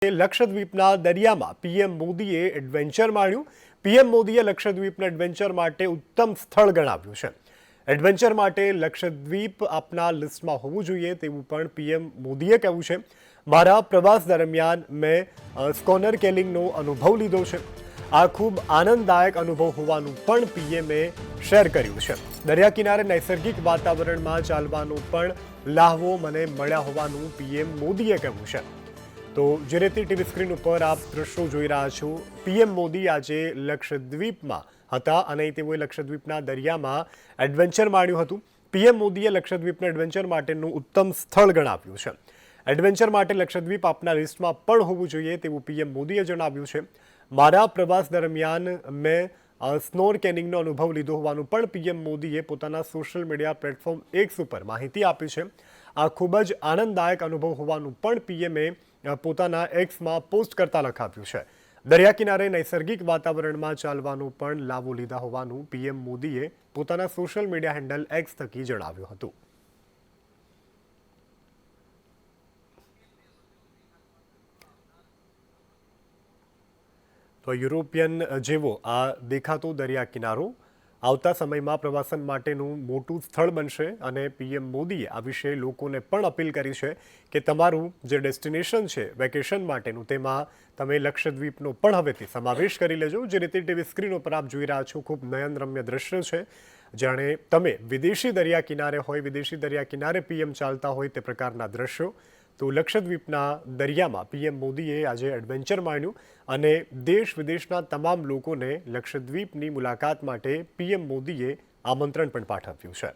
લક્ષદ્વીપના દરિયામાં પીએમ મોદીએ adventure માણ્યું. PM મોદીએ લક્ષદ્વીપને એડવેન્ચર માટે ઉત્તમ સ્થળ ગણાવ્યું છે. એડવેન્ચર માટે લક્ષદ્વીપ આપના લિસ્ટમાં હોવું જોઈએ તેવું પણ પીએમ મોદીએ કહ્યું છે. મારા પ્રવાસ દરમિયાન મેં સ્કોનર કેલિંગનો અનુભવ લીધો છે. આ ખૂબ આનંદદાયક અનુભવ હોવાનું પણ પીએમએ શેર કર્યું છે. દરિયા કિનારે નૈસર્ગિક વાતાવરણમાં ચાલવાનો પણ લાહવો મને મળ્યા હોવાનું પીએમ મોદીએ કહ્યું છે. તો જે રીતે ટીવી સ્ક્રીન ઉપર આપ દ્રશ્યો જોઈ રહ્યા છો, પીએમ મોદી આજે લક્ષદ્વીપમાં હતા અને તેઓએ લક્ષદ્વીપના દરિયામાં એડવેન્ચર માણ્યું હતું. પીએમ મોદીએ લક્ષદ્વીપને એડવેન્ચર માટેનું ઉત્તમ સ્થળ ગણાવ્યું છે. એડવેન્ચર માટે લક્ષદ્વીપ આપના લિસ્ટમાં પણ હોવું જોઈએ તેવું પીએમ મોદીએ જણાવ્યું છે. મારા પ્રવાસ દરમિયાન મેં સ્નોર કેનિંગનો અનુભવ લીધો હોવાનું પણ પીએમ મોદીએ પોતાના સોશિયલ મીડિયા પ્લેટફોર્મ એક્સ ઉપર માહિતી આપી છે. આ ખૂબ જ આનંદદાયક અનુભવ હોવાનું પણ પીએમએ પોતાના એક્સમાં પોસ્ટ કરતા લખાવ્યું છે. દરિયા કિનારે નૈસર્ગિક વાતાવરણમાં ચાલવાનો પણ લાભો લીધા હોવાનું પીએમ મોદીએ પોતાના સોશિયલ મીડિયા હેન્ડલ એક્સ થકી જણાવ્યું હતું. તો યુરોપિયન જેવો આ દેખાતો દરિયા કિનારો આવતા સમયમાં પ્રવાસન માટેનું મોટું સ્થળ બનશે અને પીએમ મોદીએ આ વિશે લોકોને પણ અપીલ કરી છે કે તમારું જે ડેસ્ટિનેશન છે વેકેશન માટેનું તેમાં તમે લક્ષદ્વીપનો પણ હવેથી સમાવેશ કરી લેજો. જે રીતે ટીવી સ્ક્રીન ઉપર આપ જોઈ રહ્યા છો, ખૂબ નયનરમ્ય દ્રશ્ય છે. જાણે તમે વિદેશી દરિયા કિનારે હોય, વિદેશી દરિયા કિનારે પીએમ ચાલતા હોય તે પ્રકારના દ્રશ્યો. તો લક્ષદ્વીપના દરિયામાં પીએમ મોદીએ આજે એડવેન્ચર માણ્યું અને દેશ વિદેશના તમામ લોકોને લક્ષદ્વીપની મુલાકાત માટે પીએમ મોદીએ આમંત્રણ પણ પાઠવ્યું છે.